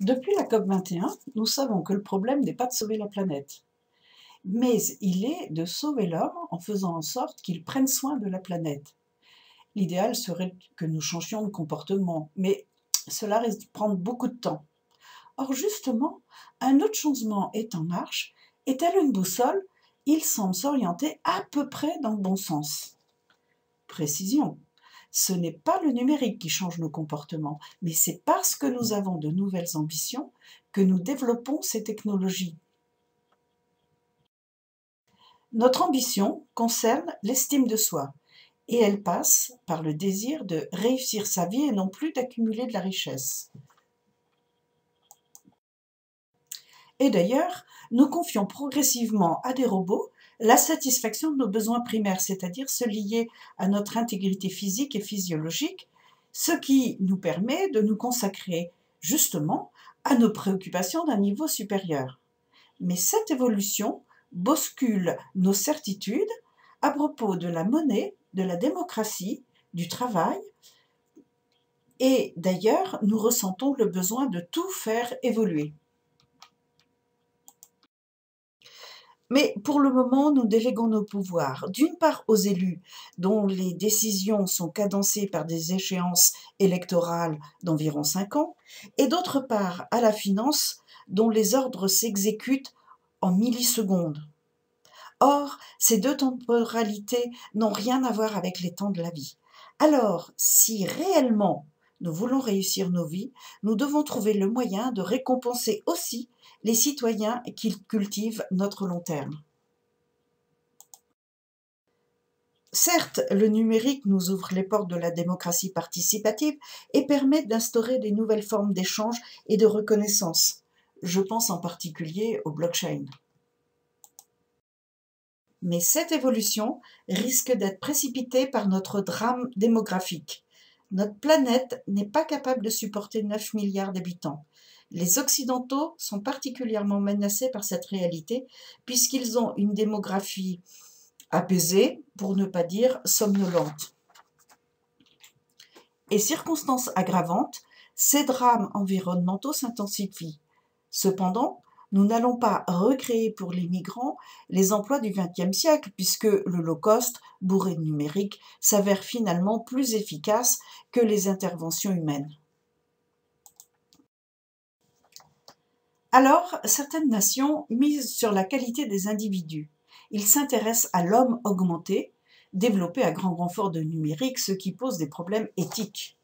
Depuis la COP21, nous savons que le problème n'est pas de sauver la planète, mais il est de sauver l'homme en faisant en sorte qu'il prenne soin de la planète. L'idéal serait que nous changions de comportement, mais cela risque de prendre beaucoup de temps. Or justement, un autre changement est en marche, et tel une boussole, il semble s'orienter à peu près dans le bon sens. Précision, ce n'est pas le numérique qui change nos comportements, mais c'est parce que nous avons de nouvelles ambitions que nous développons ces technologies. Notre ambition concerne l'estime de soi, et elle passe par le désir de réussir sa vie et non plus d'accumuler de la richesse. Et d'ailleurs, nous confions progressivement à des robots la satisfaction de nos besoins primaires, c'est-à-dire ceux liés à notre intégrité physique et physiologique, ce qui nous permet de nous consacrer justement à nos préoccupations d'un niveau supérieur. Mais cette évolution bouscule nos certitudes à propos de la monnaie, de la démocratie, du travail, et d'ailleurs, nous ressentons le besoin de tout faire évoluer. Mais pour le moment, nous déléguons nos pouvoirs, d'une part aux élus, dont les décisions sont cadencées par des échéances électorales d'environ 5 ans, et d'autre part à la finance, dont les ordres s'exécutent en millisecondes. Or, ces deux temporalités n'ont rien à voir avec les temps de la vie. Alors, si réellement nous voulons réussir nos vies, nous devons trouver le moyen de récompenser aussi les citoyens qui cultivent notre long terme. Certes, le numérique nous ouvre les portes de la démocratie participative et permet d'instaurer des nouvelles formes d'échange et de reconnaissance. Je pense en particulier au blockchain. Mais cette évolution risque d'être précipitée par notre drame démographique. Notre planète n'est pas capable de supporter 9 milliards d'habitants. Les Occidentaux sont particulièrement menacés par cette réalité puisqu'ils ont une démographie apaisée, pour ne pas dire somnolente. Et circonstance aggravante, ces drames environnementaux s'intensifient. Cependant, nous n'allons pas recréer pour les migrants les emplois du XXe siècle, puisque le low-cost, bourré de numérique, s'avère finalement plus efficace que les interventions humaines. Alors, certaines nations misent sur la qualité des individus. Ils s'intéressent à l'homme augmenté, développé à grand renfort de numérique, ce qui pose des problèmes éthiques.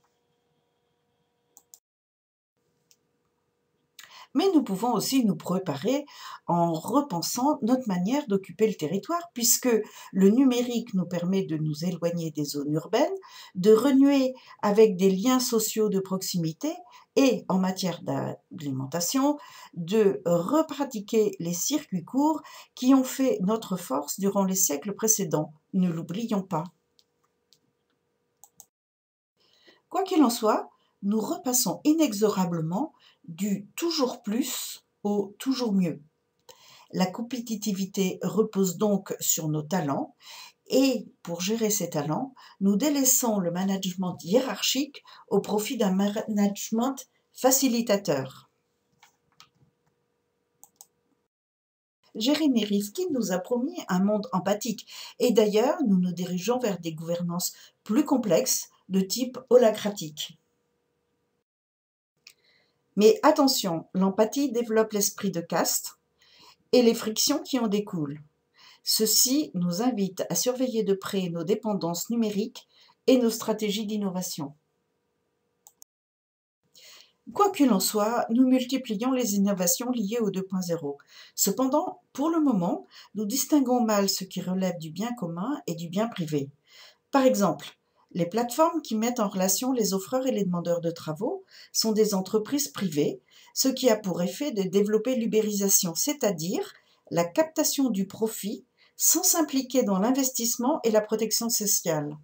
Mais nous pouvons aussi nous préparer en repensant notre manière d'occuper le territoire, puisque le numérique nous permet de nous éloigner des zones urbaines, de renouer avec des liens sociaux de proximité et, en matière d'alimentation, de repratiquer les circuits courts qui ont fait notre force durant les siècles précédents. Ne l'oublions pas. Quoi qu'il en soit, nous repassons inexorablement du toujours plus au toujours mieux. La compétitivité repose donc sur nos talents et pour gérer ces talents, nous délaissons le management hiérarchique au profit d'un management facilitateur. Jérémy Rifkin nous a promis un monde empathique et d'ailleurs nous nous dirigeons vers des gouvernances plus complexes de type holacratique. Mais attention, l'empathie développe l'esprit de caste et les frictions qui en découlent. Ceci nous invite à surveiller de près nos dépendances numériques et nos stratégies d'innovation. Quoi qu'il en soit, nous multiplions les innovations liées au 2.0. Cependant, pour le moment, nous distinguons mal ce qui relève du bien commun et du bien privé. Par exemple, les plateformes qui mettent en relation les offreurs et les demandeurs de travaux sont des entreprises privées, ce qui a pour effet de développer l'ubérisation, c'est-à-dire la captation du profit sans s'impliquer dans l'investissement et la protection sociale.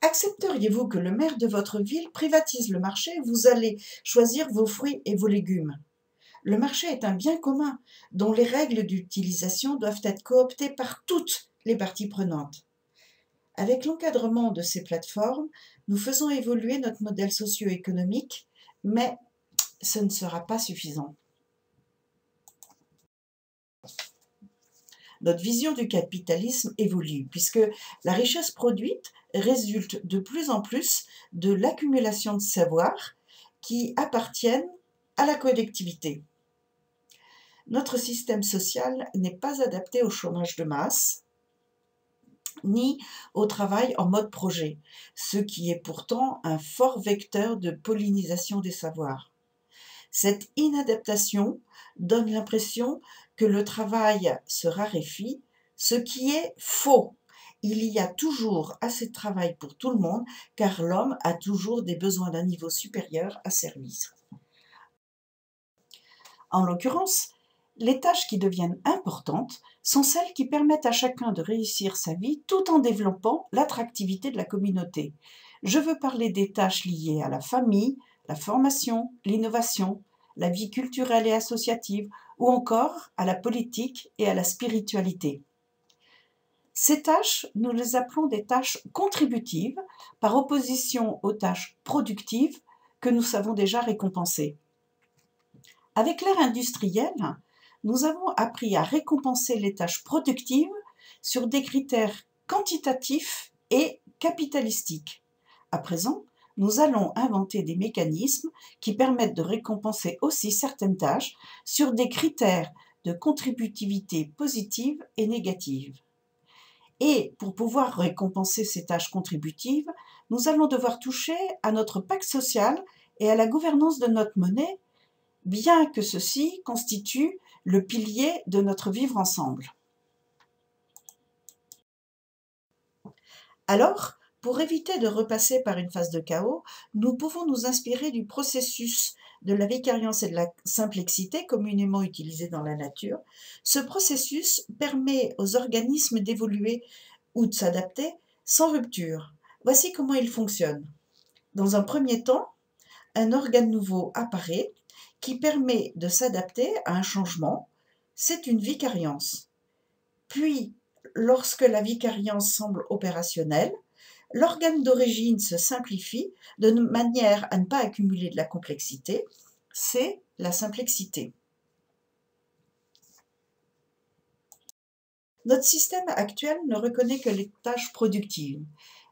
Accepteriez-vous que le maire de votre ville privatise le marché et vous allez choisir vos fruits et vos légumes? Le marché est un bien commun dont les règles d'utilisation doivent être cooptées par toutes les parties prenantes. Avec l'encadrement de ces plateformes, nous faisons évoluer notre modèle socio-économique, mais ce ne sera pas suffisant. Notre vision du capitalisme évolue, puisque la richesse produite résulte de plus en plus de l'accumulation de savoirs qui appartiennent à la collectivité. Notre système social n'est pas adapté au chômage de masse, ni au travail en mode projet, ce qui est pourtant un fort vecteur de pollinisation des savoirs. Cette inadaptation donne l'impression que le travail se raréfie, ce qui est faux. Il y a toujours assez de travail pour tout le monde, car l'homme a toujours des besoins d'un niveau supérieur à servir. En l'occurrence, les tâches qui deviennent importantes sont celles qui permettent à chacun de réussir sa vie tout en développant l'attractivité de la communauté. Je veux parler des tâches liées à la famille, la formation, l'innovation, la vie culturelle et associative, ou encore à la politique et à la spiritualité. Ces tâches, nous les appelons des tâches contributives, par opposition aux tâches productives que nous savons déjà récompenser. Avec l'ère industrielle, nous avons appris à récompenser les tâches productives sur des critères quantitatifs et capitalistiques. À présent, nous allons inventer des mécanismes qui permettent de récompenser aussi certaines tâches sur des critères de contributivité positive et négative. Et pour pouvoir récompenser ces tâches contributives, nous allons devoir toucher à notre pacte social et à la gouvernance de notre monnaie, bien que ceci constitue le pilier de notre vivre ensemble. Alors, pour éviter de repasser par une phase de chaos, nous pouvons nous inspirer du processus de la vicariance et de la simplexité communément utilisé dans la nature. Ce processus permet aux organismes d'évoluer ou de s'adapter sans rupture. Voici comment il fonctionne. Dans un premier temps, un organe nouveau apparaît qui permet de s'adapter à un changement. C'est une vicariance. Puis, lorsque la vicariance semble opérationnelle, l'organe d'origine se simplifie de manière à ne pas accumuler de la complexité. C'est la simplexité. Notre système actuel ne reconnaît que les tâches productives.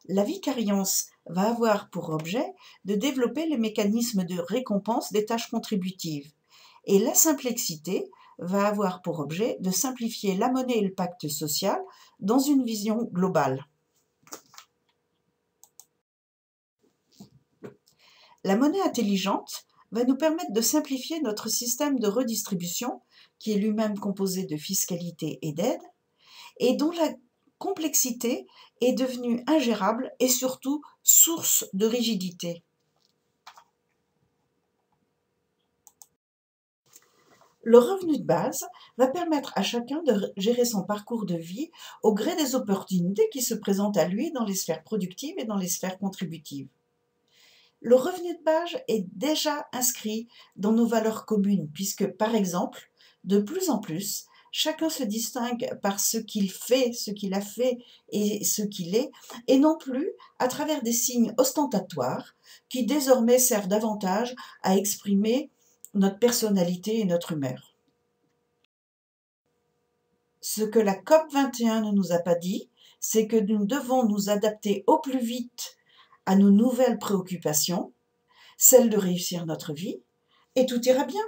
La vicariance va avoir pour objet de développer les mécanismes de récompense des tâches contributives. Et la simplexité va avoir pour objet de simplifier la monnaie et le pacte social dans une vision globale. La monnaie intelligente va nous permettre de simplifier notre système de redistribution, qui est lui-même composé de fiscalité et d'aide, et dont la complexité est devenue ingérable et surtout source de rigidité. Le revenu de base va permettre à chacun de gérer son parcours de vie au gré des opportunités qui se présentent à lui dans les sphères productives et dans les sphères contributives. Le revenu de base est déjà inscrit dans nos valeurs communes puisque, par exemple, de plus en plus, chacun se distingue par ce qu'il fait, ce qu'il a fait et ce qu'il est, et non plus à travers des signes ostentatoires qui désormais servent davantage à exprimer notre personnalité et notre humeur. Ce que la COP21 ne nous a pas dit, c'est que nous devons nous adapter au plus vite à nos nouvelles préoccupations, celle de réussir notre vie, et tout ira bien.